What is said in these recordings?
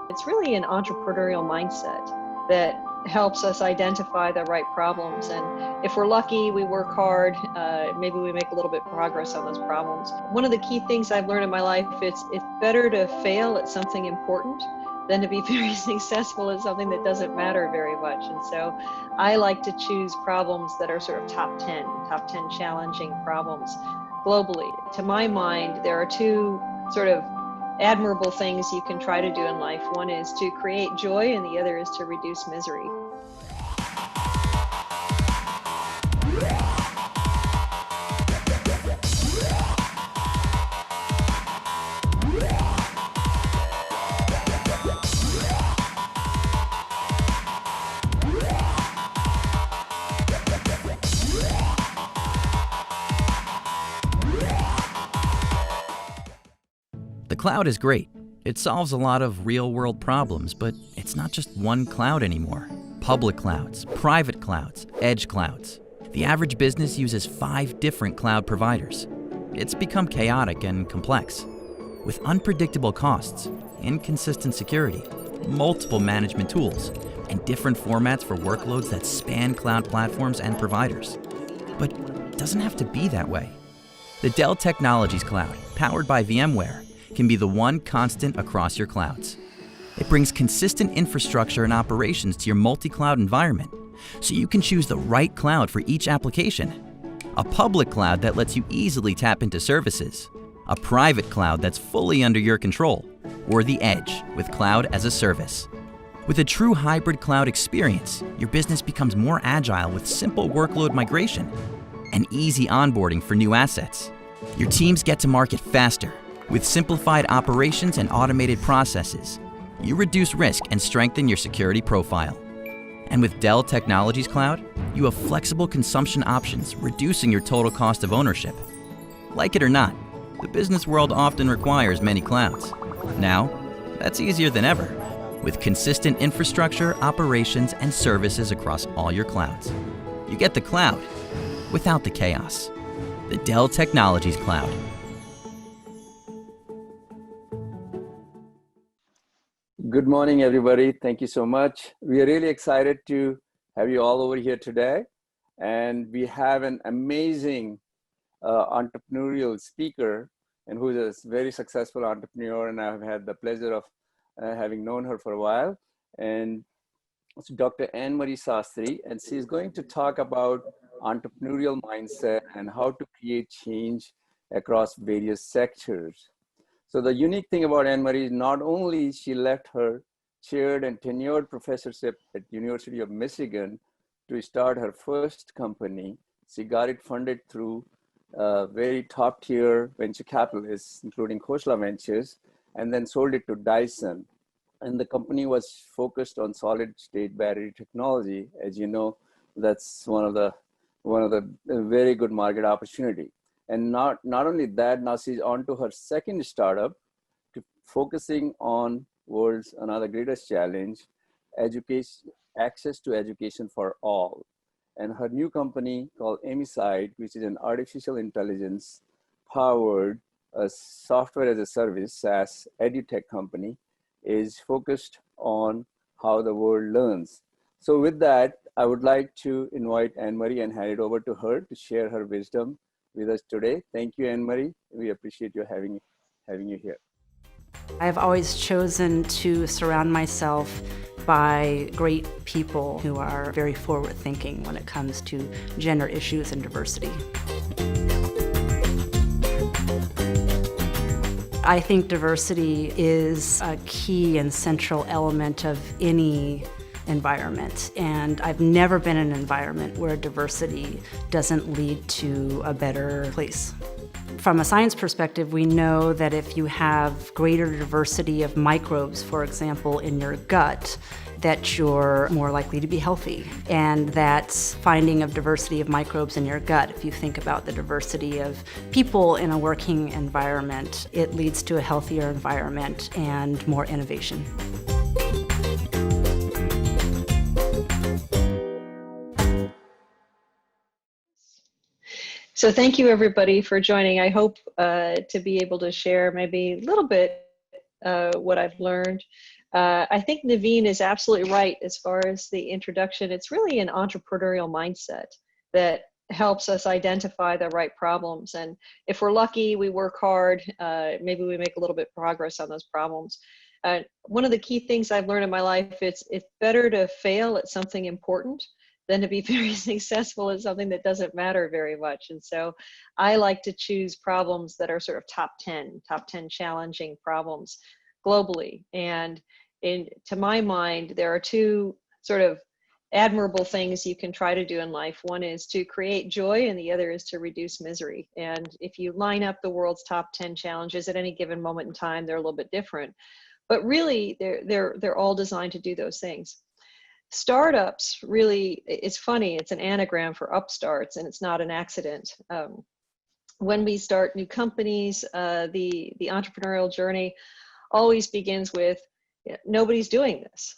It's really an entrepreneurial mindset that helps us identify the right problems. And if we're lucky, we work hard, maybe we make a little bit of progress on those problems. One of the key things I've learned in my life, it's better to fail at something important than to be very successful at something that doesn't matter very much. And so I like to choose problems that are sort of top 10 challenging problems globally. To my mind, there are two sort of admirable things you can try to do in life. One is to create joy, and the other is to reduce misery. The cloud is great. It solves a lot of real-world problems, but it's not just one cloud anymore. Public clouds, private clouds, edge clouds. The average business uses 5 different cloud providers. It's become chaotic and complex. With unpredictable costs, inconsistent security, multiple management tools, and different formats for workloads that span cloud platforms and providers. But it doesn't have to be that way. The Dell Technologies Cloud, powered by VMware, can be the one constant across your clouds. It brings consistent infrastructure and operations to your multi-cloud environment, so you can choose the right cloud for each application. A public cloud that lets you easily tap into services, a private cloud that's fully under your control, or the edge with cloud as a service. With a true hybrid cloud experience, your business becomes more agile with simple workload migration and easy onboarding for new assets. Your teams get to market faster. With simplified operations and automated processes, you reduce risk and strengthen your security profile. And with Dell Technologies Cloud, you have flexible consumption options, reducing your total cost of ownership. Like it or not, the business world often requires many clouds. Now, that's easier than ever, with consistent infrastructure, operations, and services across all your clouds. You get the cloud without the chaos. The Dell Technologies Cloud. Good morning, everybody. Thank you so much. We are really excited to have you all over here today. And we have an amazing entrepreneurial speaker, and who is a very successful entrepreneur. And I've had the pleasure of having known her for a while. And it's Dr. Marie Sastry, and she's going to talk about entrepreneurial mindset and how to create change across various sectors. So the unique thing about Anne-Marie is not only she left her chaired and tenured professorship at University of Michigan to start her first company, she got it funded through very top tier venture capitalists, including Khosla Ventures, and then sold it to Dyson. And the company was focused on solid state battery technology. As you know, that's one of the very good market opportunity. And not only that, now she's on to her second startup, focusing on world's another greatest challenge, education, access to education for all. And her new company called Amesite, which is an artificial intelligence powered software as a service, SaaS edutech company, is focused on how the world learns. So with that, I would like to invite Anne-Marie and hand it over to her to share her wisdom with us today. Thank you, Anne-Marie. We appreciate you having you here. I've always chosen to surround myself by great people who are very forward-thinking when it comes to gender issues and diversity. I think diversity is a key and central element of any environment, and I've never been in an environment where diversity doesn't lead to a better place. From a science perspective, we know that if you have greater diversity of microbes, for example, in your gut, that you're more likely to be healthy. And that's finding of diversity of microbes in your gut. If you think about the diversity of people in a working environment, it leads to a healthier environment and more innovation. So thank you, everybody, for joining. I hope to be able to share maybe a little bit what I've learned I think Naveen is absolutely right as far as the introduction. It's really an entrepreneurial mindset that helps us identify the right problems. And if we're lucky, we work hard, maybe we make a little bit progress on those problems. One of the key things I've learned in my life, it's better to fail at something important than to be very successful at something that doesn't matter very much. And so I like to choose problems that are sort of top 10 challenging problems globally. And to my mind, there are two sort of admirable things you can try to do in life. One is to create joy and the other is to reduce misery. And if you line up the world's top 10 challenges at any given moment in time, they're a little bit different. But really, they're all designed to do those things. Startups really, it's funny, it's an anagram for upstarts, and it's not an accident. When we start new companies, the entrepreneurial journey always begins with, nobody's doing this.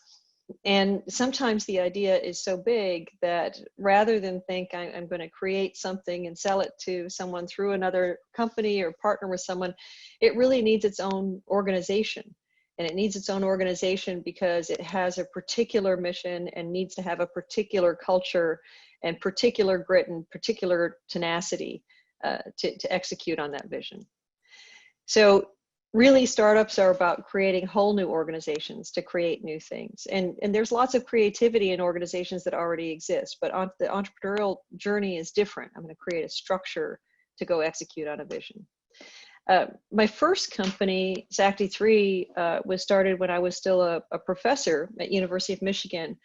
And sometimes the idea is so big that rather than think I'm going to create something and sell it to someone through another company or partner with someone, it really needs its own organization. And it needs its own organization because it has a particular mission and needs to have a particular culture and particular grit and particular tenacity to execute on that vision. So really, startups are about creating whole new organizations to create new things. And there's lots of creativity in organizations that already exist, but the entrepreneurial journey is different. I'm going to create a structure to go execute on a vision. My first company, Sastry 3, was started when I was still a professor at University of Michigan.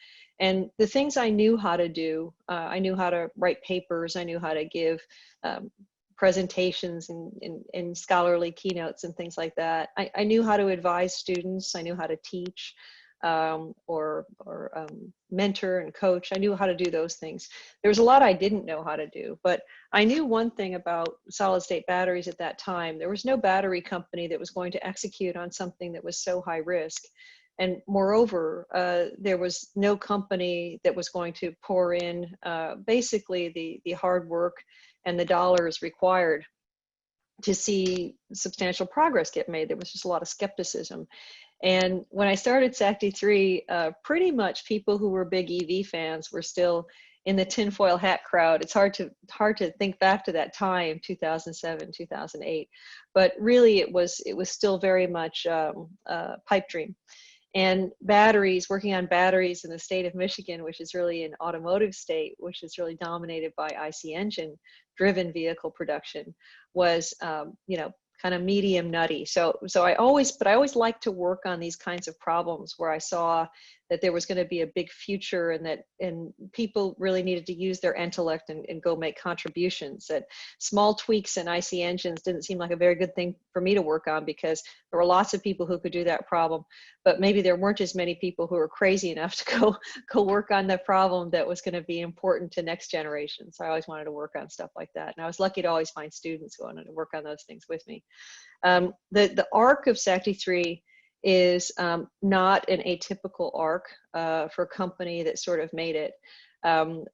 And the things I knew how to do, I knew how to write papers, I knew how to give presentations and scholarly keynotes and things like that. I knew how to advise students, I knew how to teach or mentor and coach. I knew how to do those things. There was a lot I didn't know how to do, but I knew one thing about solid state batteries at that time. There was no battery company that was going to execute on something that was so high risk. And moreover, there was no company that was going to pour in basically the hard work and the dollars required to see substantial progress get made. There was just a lot of skepticism. And when I started Sastry 3, pretty much people who were big EV fans were still in the tinfoil hat crowd. It's hard to think back to that time, 2007, 2008, but really it was still very much a pipe dream. And batteries, working on batteries in the state of Michigan, which is really an automotive state, which is really dominated by IC engine driven vehicle production, was kind of medium nutty. So I always liked to work on these kinds of problems where I saw that there was going to be a big future and people really needed to use their intellect and go make contributions. That small tweaks in IC engines didn't seem like a very good thing for me to work on because there were lots of people who could do that problem, but maybe there weren't as many people who were crazy enough to go work on the problem that was going to be important to next generation. So I always wanted to work on stuff like that. And I was lucky to always find students going to work on those things with me. The arc of Sastry 3 is not an atypical arc for a company that sort of made it.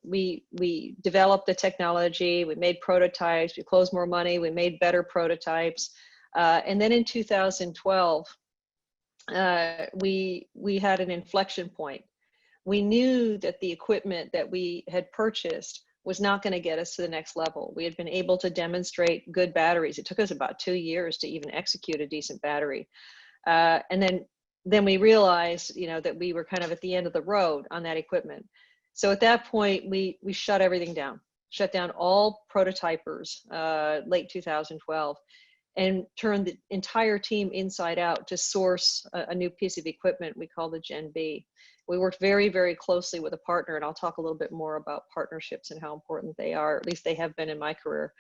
We developed the technology, we made prototypes, we closed more money, we made better prototypes. And then in 2012, we had an inflection point. We knew that the equipment that we had purchased was not going to get us to the next level. We had been able to demonstrate good batteries. It took us about 2 years to even execute a decent battery. And then we realized, that we were kind of at the end of the road on that equipment. So at that point, we shut everything down, shut down all prototypers, late 2012, and turned the entire team inside out to source a new piece of equipment we call the Gen B. We worked very, very closely with a partner, and I'll talk a little bit more about partnerships and how important they are, at least they have been in my career.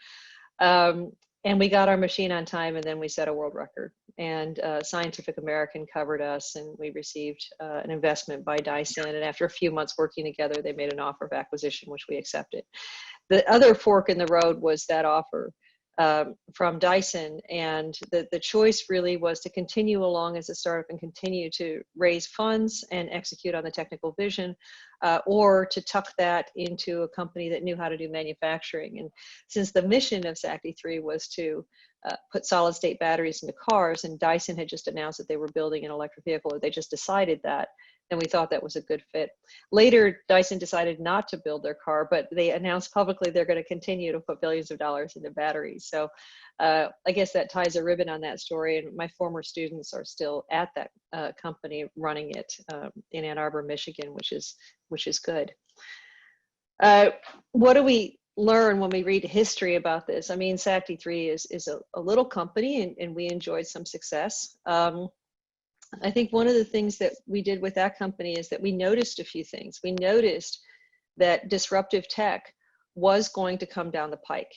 And we got our machine on time, and then we set a world record. And Scientific American covered us, and we received an investment by Dyson. And after a few months working together, they made an offer of acquisition, which we accepted. The other fork in the road was that offer. from Dyson, and the choice really was to continue along as a startup and continue to raise funds and execute on the technical vision, or to tuck that into a company that knew how to do manufacturing. And since the mission of Sastry 3 was to put solid state batteries into cars, and Dyson had just announced that they were building an electric vehicle, or they just decided that, and we thought that was a good fit. Later, Dyson decided not to build their car, but they announced publicly they're going to continue to put billions of dollars into batteries. So I guess that ties a ribbon on that story, and my former students are still at that company running it in Ann Arbor, Michigan, which is good. What do we learn when we read history about this? I mean, Sastry 3 is a little company, and we enjoyed some success. I think one of the things that we did with that company is that we noticed a few things. We noticed that disruptive tech was going to come down the pike.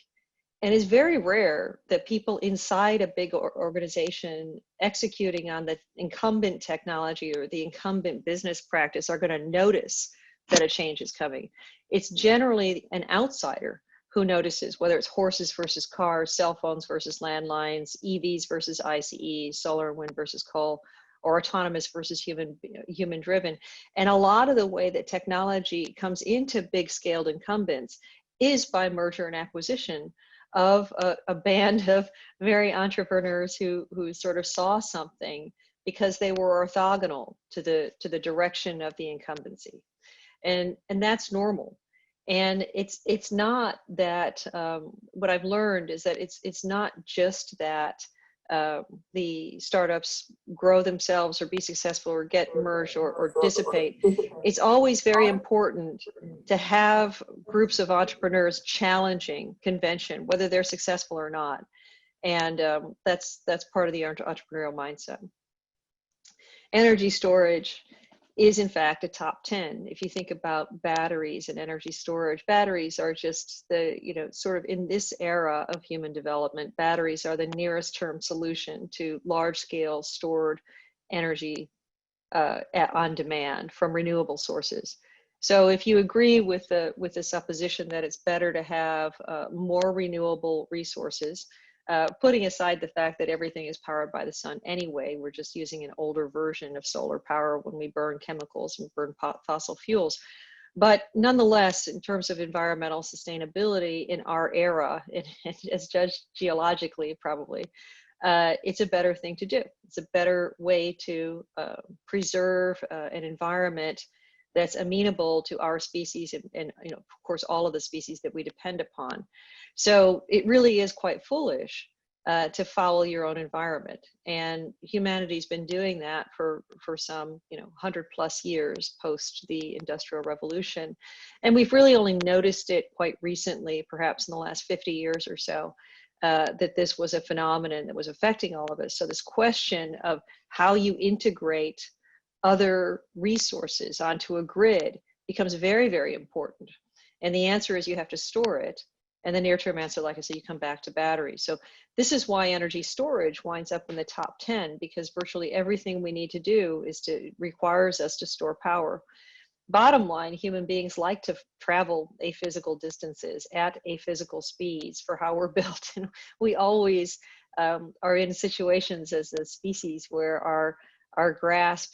And it's very rare that people inside a big organization executing on the incumbent technology or the incumbent business practice are going to notice that a change is coming. It's generally an outsider who notices, whether it's horses versus cars, cell phones versus landlines, EVs versus ICEs, solar and wind versus coal, or autonomous versus human driven. And a lot of the way that technology comes into big scaled incumbents is by merger and acquisition of a band of very entrepreneurs who sort of saw something because they were orthogonal to the direction of the incumbency. And that's normal. And it's not that, what I've learned is that it's not just that the startups grow themselves or be successful or get merged or dissipate. It's always very important to have groups of entrepreneurs challenging convention, whether they're successful or not. And that's part of the entrepreneurial mindset. Energy storage is in fact a top 10. If you think about batteries and energy storage, batteries are just the, sort of in this era of human development, batteries are the nearest term solution to large scale stored energy on demand from renewable sources. So if you agree with the supposition that it's better to have more renewable resources, putting aside the fact that everything is powered by the sun anyway, we're just using an older version of solar power when we burn chemicals and burn fossil fuels. But nonetheless, in terms of environmental sustainability in our era, as judged geologically probably, it's a better thing to do. It's a better way to preserve an environment that's amenable to our species and of course, all of the species that we depend upon. So it really is quite foolish to follow your own environment. And humanity's been doing that for some 100+ years post the Industrial Revolution. And we've really only noticed it quite recently, perhaps in the last 50 years or so, that this was a phenomenon that was affecting all of us. So this question of how you integrate other resources onto a grid becomes very, very important. And the answer is you have to store it. And the near-term answer, like I said, you come back to batteries. So this is why energy storage winds up in the top 10, because virtually everything we need to do requires us to store power. Bottom line, human beings like to travel aphysical distances at aphysical speeds for how we're built. And we always are in situations as a species where our grasp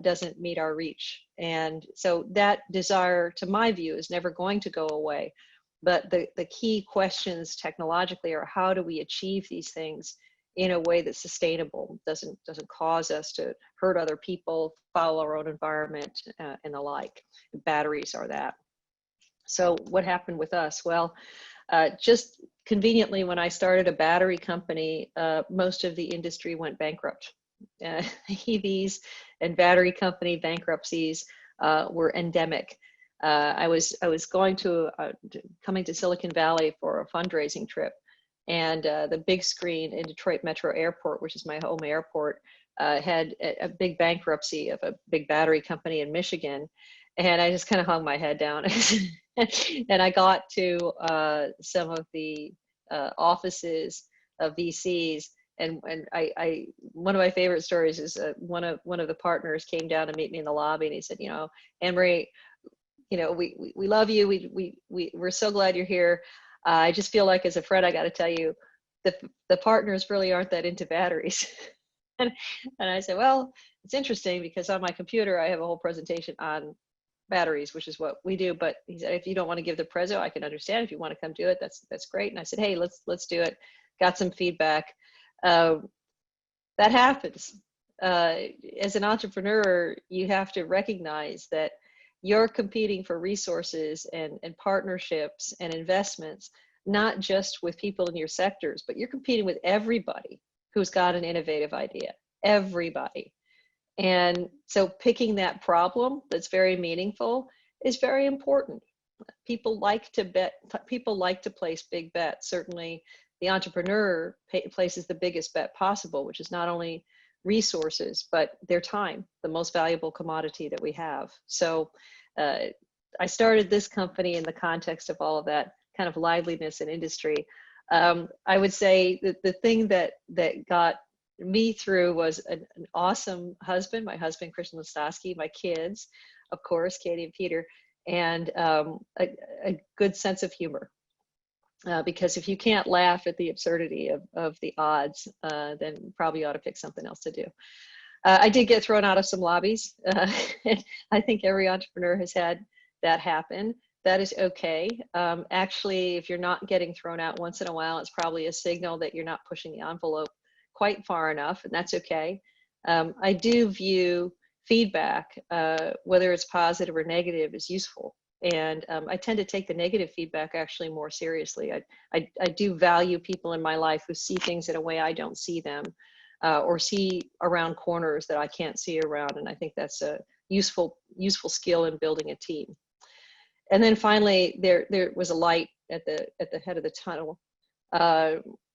doesn't meet our reach. And so that desire, to my view, is never going to go away. But the key questions technologically are, how do we achieve these things in a way that's sustainable, doesn't cause us to hurt other people, foul our own environment, and the like. Batteries are that. So what happened with us? Well, just conveniently, when I started a battery company, most of the industry went bankrupt. EVs and battery company bankruptcies were endemic. I was coming to Silicon Valley for a fundraising trip, and the big screen in Detroit Metro Airport, which is my home airport, had a big bankruptcy of a big battery company in Michigan, and I just kind of hung my head down. And I got to some of the offices of VCs. And I one of my favorite stories is one of the partners came down to meet me in the lobby, and he said, Anne-Marie, we love you. We're so glad you're here. I just feel like as a friend, I got to tell you, the partners really aren't that into batteries. and I said, well, it's interesting because on my computer, I have a whole presentation on batteries, which is what we do. But he said, if you don't want to give the preso, I can understand. If you want to come do it, that's great. And I said, hey, let's do it. Got some feedback. That happens. As an entrepreneur, you have to recognize that you're competing for resources and partnerships and investments, not just with people in your sectors, but you're competing with everybody who's got an innovative idea, everybody. And so picking that problem that's very meaningful is very important. People like to bet, people like to place big bets. Certainly the entrepreneur places the biggest bet possible, which is not only resources, but their time, the most valuable commodity that we have. So I started this company in the context of all of that kind of liveliness in industry. I would say that the thing that got me through was an awesome husband, my husband, Christian Listowski, my kids, of course, Katie and Peter, and a good sense of humor. Because if you can't laugh at the absurdity of the odds, then you probably ought to pick something else to do. I did get thrown out of some lobbies. I think every entrepreneur has had that happen. That is okay. Actually, if you're not getting thrown out once in a while, it's probably a signal that you're not pushing the envelope quite far enough, and that's okay. I do view feedback, whether it's positive or negative, as useful. And I tend to take the negative feedback actually more seriously. I do value people in my life who see things in a way I don't see them, or see around corners that I can't see around. And I think that's a useful skill in building a team. And then finally, there was a light at the head of the tunnel.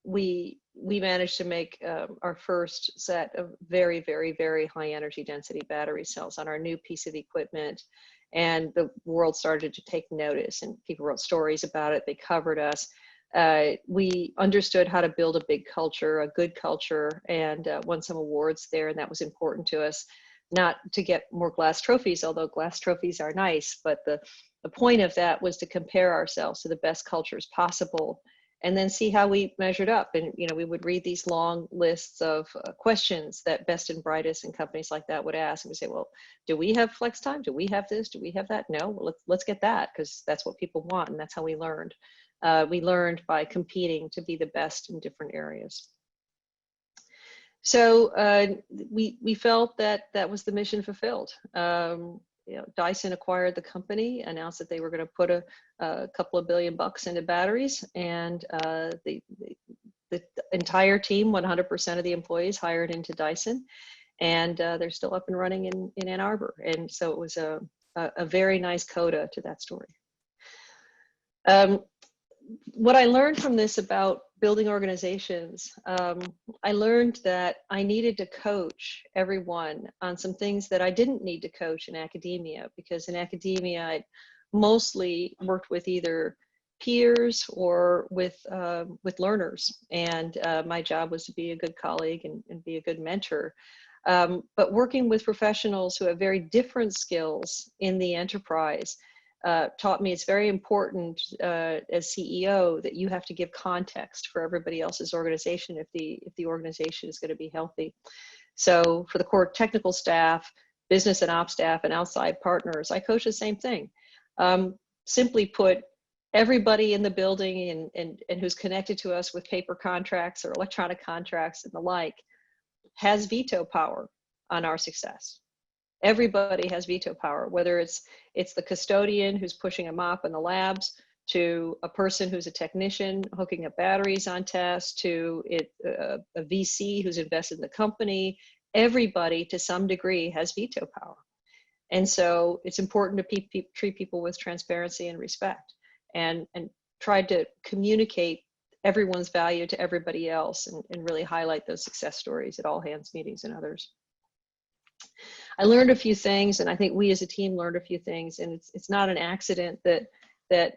We managed to make our first set of very, very, very high energy density battery cells on our new piece of equipment. And the world started to take notice, and people wrote stories about it. They covered us. We understood how to build a big culture, a good culture, and won some awards there. And that was important to us, not to get more glass trophies, although glass trophies are nice. But the point of that was to compare ourselves to the best cultures possible, and then see how we measured up. And we would read these long lists of questions that best and brightest and companies like that would ask, and we say, well, do we have flex time? Do we have this? Do we have that? No, well, let's get that, because that's what people want, and that's how we learned. We learned by competing to be the best in different areas. So we felt that was the mission fulfilled. Dyson acquired the company, announced that they were going to put a couple of $1 billion into batteries, and the entire team, 100% of the employees, hired into Dyson, and they're still up and running in Ann Arbor. And so it was a very nice coda to that story. What I learned from this about building organizations, I learned that I needed to coach everyone on some things that I didn't need to coach in academia, because in academia, I mostly worked with either peers or with learners. And my job was to be a good colleague and be a good mentor. But working with professionals who have very different skills in the enterprise taught me it's very important as CEO that you have to give context for everybody else's organization if the organization is going to be healthy. So for the core technical staff, business and ops staff, and outside partners, I coach the same thing. Simply put, everybody in the building and who's connected to us with paper contracts or electronic contracts and the like has veto power on our success. Everybody has veto power, whether it's the custodian who's pushing a mop in the labs, to a person who's a technician hooking up batteries on tests, to a VC who's invested in the company. Everybody, to some degree, has veto power. And so it's important to treat people with transparency and respect, and try to communicate everyone's value to everybody else, and really highlight those success stories at all hands meetings and others. I learned a few things, and I think we as a team learned a few things, and it's not an accident that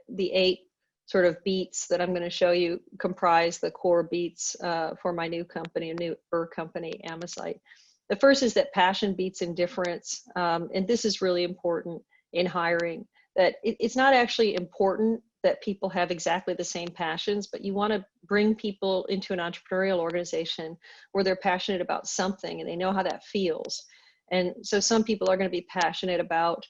the 8 sort of beats that I'm going to show you comprise the core beats for my new company, a newer company, Amesite. The first is that passion beats indifference, and this is really important in hiring, that it's not actually important that people have exactly the same passions, but you want to bring people into an entrepreneurial organization where they're passionate about something and they know how that feels. And so some people are going to be passionate about,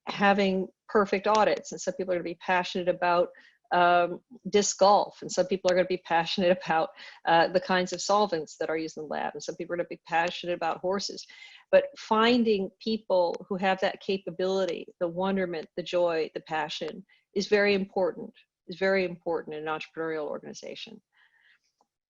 having perfect audits, and some people are going to be passionate about disc golf, and some people are going to be passionate about the kinds of solvents that are used in the lab, and some people are going to be passionate about horses. But finding people who have that capability, the wonderment, the joy, the passion is very important, in an entrepreneurial organization.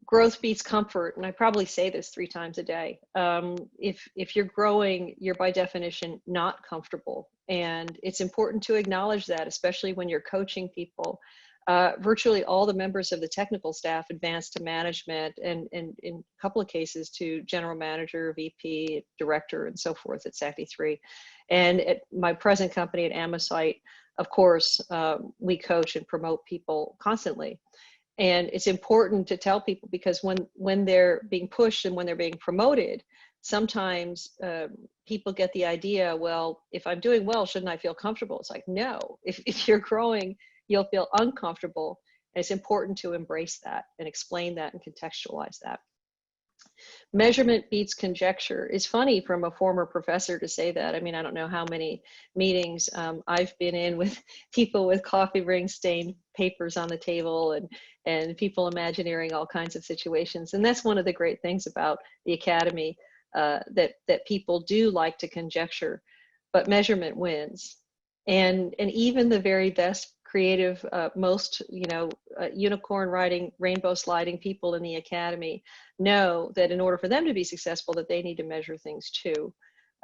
Growth beats comfort, and I probably say this 3 times a day. If you're growing, you're by definition not comfortable, and it's important to acknowledge that, especially when you're coaching people. Virtually all the members of the technical staff advance to management, and in a couple of cases to general manager, VP, director, and so forth at Sastry 3. And at my present company at Amesite, of course, we coach and promote people constantly. And it's important to tell people, because when they're being pushed and when they're being promoted, sometimes people get the idea, well, if I'm doing well, shouldn't I feel comfortable? It's like, no, if you're growing, you'll feel uncomfortable. And it's important to embrace that and explain that and contextualize that. Measurement beats conjecture. It's funny from a former professor to say that. I mean, I don't know how many meetings I've been in with people with coffee ring stained papers on the table, and people imagineering all kinds of situations. And that's one of the great things about the Academy, that people do like to conjecture, but measurement wins. And even the very best creative, most unicorn riding, rainbow sliding people in the Academy know that in order for them to be successful, that they need to measure things too.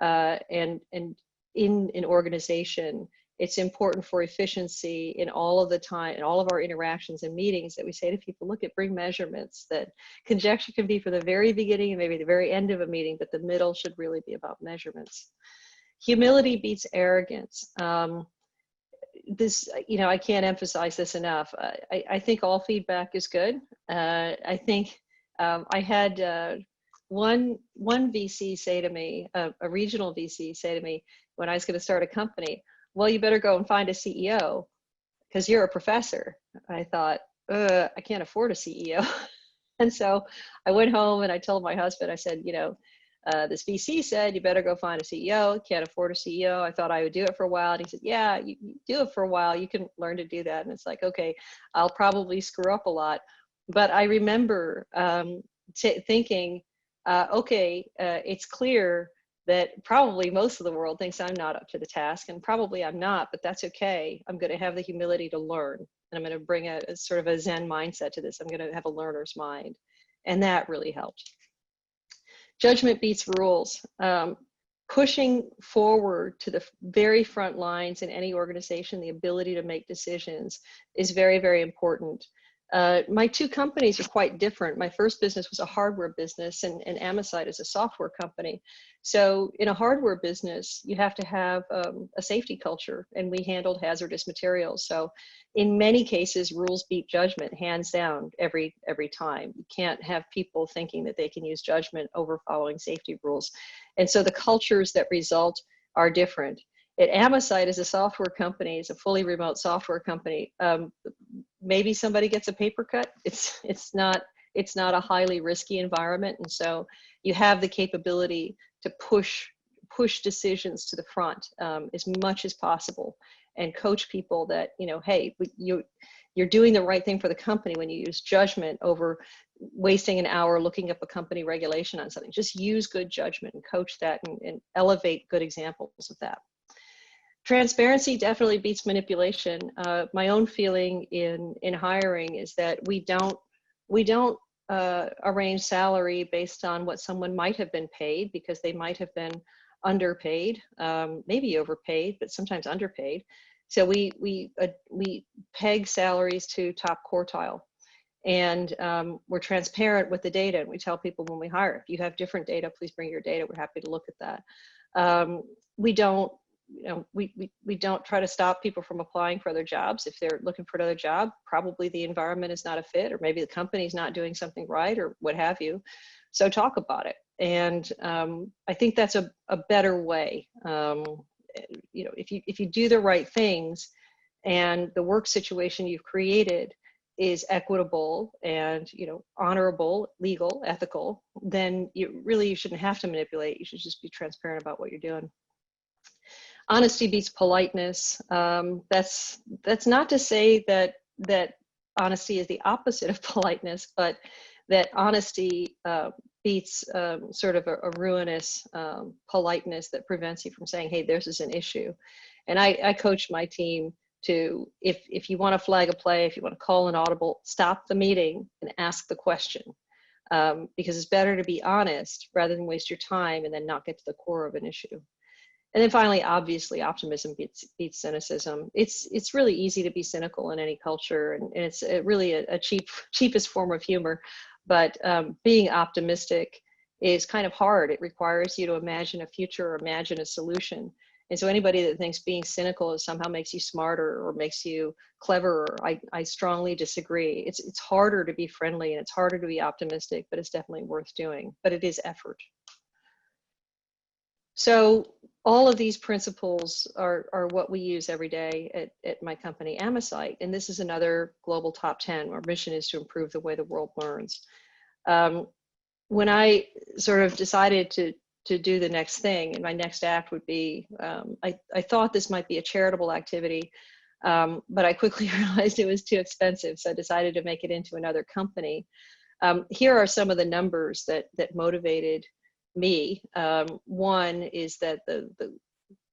And in an organization, it's important for efficiency in all of the time, in all of our interactions and meetings, that we say to people, look, bring measurements. That conjecture can be for the very beginning and maybe the very end of a meeting, but the middle should really be about measurements. Humility beats arrogance. This, I can't emphasize this enough. I think all feedback is good. I think I had one VC say to me, a regional VC say to me when I was going to start a company, well, you better go and find a CEO because you're a professor. I thought, I can't afford a CEO. And so I went home and I told my husband, I said, this VC said, you better go find a CEO. Can't afford a CEO. I thought I would do it for a while. And he said, yeah, you do it for a while. You can learn to do that. And it's like, okay, I'll probably screw up a lot. But I remember thinking, it's clear that probably most of the world thinks I'm not up to the task, and probably I'm not, but that's okay. I'm going to have the humility to learn, and I'm going to bring a sort of a Zen mindset to this. I'm going to have a learner's mind. And that really helped. Judgment beats rules. Pushing forward to the very front lines in any organization, the ability to make decisions is very, very important. My 2 companies are quite different. My first business was a hardware business, and Amesite is a software company. So in a hardware business, you have to have a safety culture, and we handled hazardous materials. So in many cases, rules beat judgment, hands down, every time. You can't have people thinking that they can use judgment over following safety rules. And so the cultures that result are different. At Amesite, as a software company, as a fully remote software company, maybe somebody gets a paper cut. It's not a highly risky environment, and so you have the capability to push decisions to the front as much as possible, and coach people that hey, you're doing the right thing for the company when you use judgment over wasting an hour looking up a company regulation on something. Just use good judgment and coach that, and elevate good examples of that. Transparency definitely beats manipulation. My own feeling in hiring is that we don't arrange salary based on what someone might have been paid, because they might have been underpaid, maybe overpaid, but sometimes underpaid. So we peg salaries to top quartile, and we're transparent with the data, and we tell people when we hire, if you have different data, please bring your data. We're happy to look at that. We don't we don't try to stop people from applying for other jobs. If they're looking for another job, probably the environment is not a fit, or maybe the company's not doing something right, or what have you. So talk about it. And I think that's a better way. If you do the right things, and the work situation you've created is equitable and, you know, honorable, legal, ethical, then you shouldn't have to manipulate. You should just be transparent about what you're doing. Honesty beats politeness. That's not to say that honesty is the opposite of politeness, but that honesty beats sort of a ruinous politeness that prevents you from saying, hey, this is an issue. And I coach my team to, if you want to flag a play, if you want to call an audible, stop the meeting and ask the question. Because it's better to be honest rather than waste your time and then not get to the core of an issue. And then finally, obviously, optimism beats cynicism. It's really easy to be cynical in any culture, and it's really a cheapest form of humor. But being optimistic is kind of hard. It requires you to imagine a future or imagine a solution. And so anybody that thinks being cynical somehow makes you smarter or makes you cleverer, I strongly disagree. It's harder to be friendly and it's harder to be optimistic, but it's definitely worth doing. But it is effort. So all of these principles are what we use every day at my company, Amesite. And this is another global top 10. Our mission is to improve the way the world learns. When I sort of decided to do the next thing, and my next act would be, I thought this might be a charitable activity, but I quickly realized it was too expensive. So I decided to make it into another company. Here are some of the numbers that motivated me. One is that the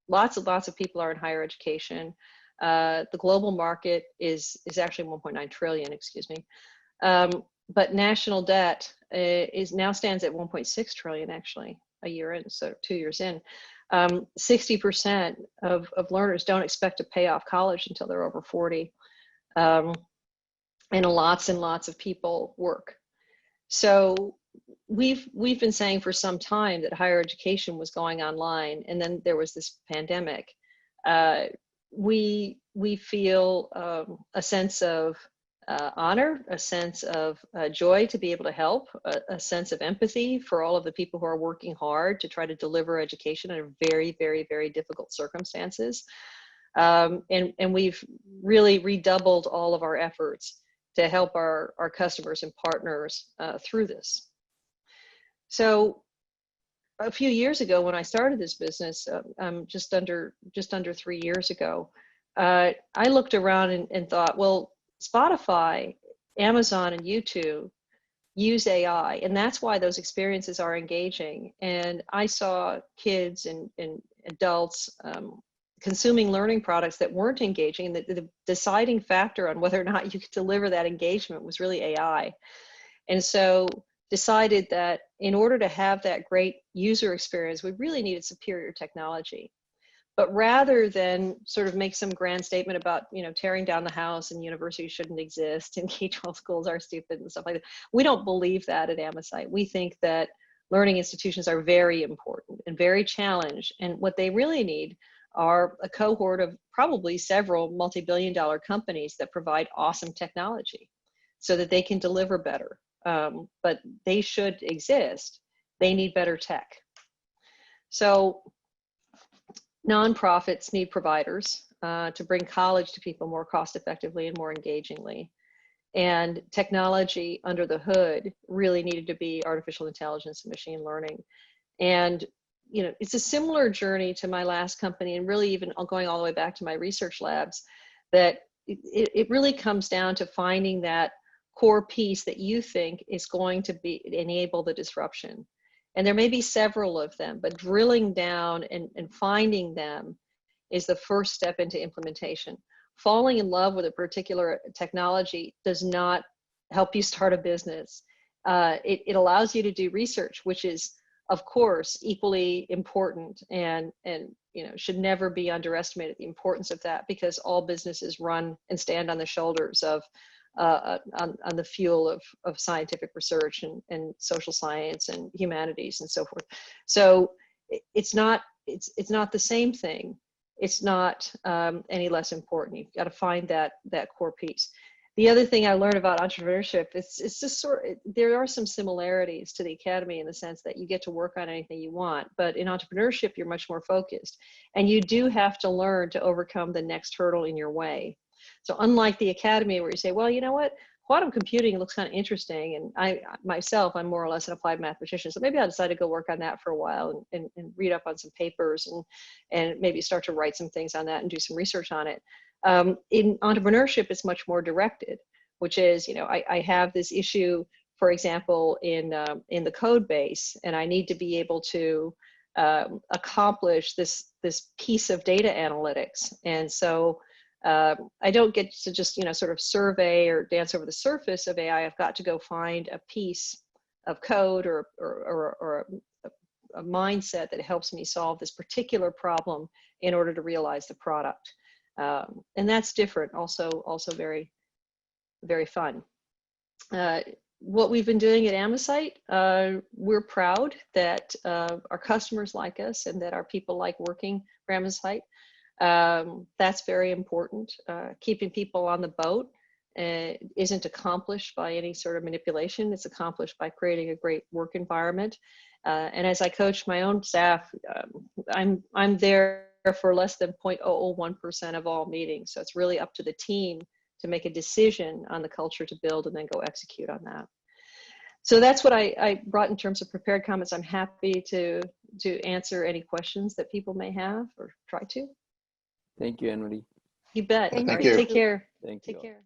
lots of people are in higher education. The global market is actually 1.9 trillion, excuse me. But national debt now stands at 1.6 trillion actually a year in, so 2 years in. 60% of learners don't expect to pay off college until they're over 40. And lots of people work. So we've been saying for some time that higher education was going online, and then there was this pandemic. We feel a sense of honor, a sense of joy to be able to help, a sense of empathy for all of the people who are working hard to try to deliver education under very, very, very difficult circumstances. And we've really redoubled all of our efforts to help our customers and partners through this. So a few years ago, when I started this business, just under 3 years ago, I looked around and thought, well, Spotify, Amazon, and YouTube use AI, and that's why those experiences are engaging. And I saw kids and adults consuming learning products that weren't engaging, and the deciding factor on whether or not you could deliver that engagement was really AI. And so decided that in order to have that great user experience, we really needed superior technology. But rather than sort of make some grand statement about, you know, tearing down the house and universities shouldn't exist and K-12 schools are stupid and stuff like that, we don't believe that at Amesite. We think that learning institutions are very important and very challenged, and what they really need are a cohort of probably several multi-billion-dollar companies that provide awesome technology so that they can deliver better. But they should exist. They need better tech. So nonprofits need providers to bring college to people more cost effectively and more engagingly. And technology under the hood really needed to be artificial intelligence and machine learning. And you know, it's a similar journey to my last company, and really even going all the way back to my research labs, that it really comes down to finding that core piece that you think is going to enable the disruption. And there may be several of them, but drilling down and finding them is the first step into implementation. Falling in love with a particular technology does not help you start a business. It allows you to do research, which is, of course, equally important, and you know, should never be underestimated, the importance of that, because all businesses run and stand on the shoulders of on the fuel of scientific research and social science and humanities and so forth. So it's not the same thing. It's not any less important. You've got to find that core piece. The other thing I learned about entrepreneurship, it's just there are some similarities to the academy in the sense that you get to work on anything you want, but in entrepreneurship, you're much more focused, and you do have to learn to overcome the next hurdle in your way. So unlike the academy where you say, well, you know what, quantum computing looks kind of interesting, and I'm more or less an applied mathematician, so maybe I'll decide to go work on that for a while and read up on some papers and maybe start to write some things on that and do some research on it. In entrepreneurship, it's much more directed, which is, I have this issue, for example, in the code base, and I need to be able to accomplish this piece of data analytics. And so I don't get to just, sort of survey or dance over the surface of AI. I've got to go find a piece of code or a mindset that helps me solve this particular problem in order to realize the product. And that's different, also very, very fun. What we've been doing at Amesite, we're proud that our customers like us and that our people like working for Amesite. That's very important. Keeping people on the boat isn't accomplished by any sort of manipulation. It's accomplished by creating a great work environment. And as I coach my own staff, I'm there for less than 0.001% of all meetings. So it's really up to the team to make a decision on the culture to build and then go execute on that. So that's what I brought in terms of prepared comments. I'm happy to answer any questions that people may have or try to. Thank you, Anne-Marie. You bet. Thank All right, you. take care. Thank you. Take care.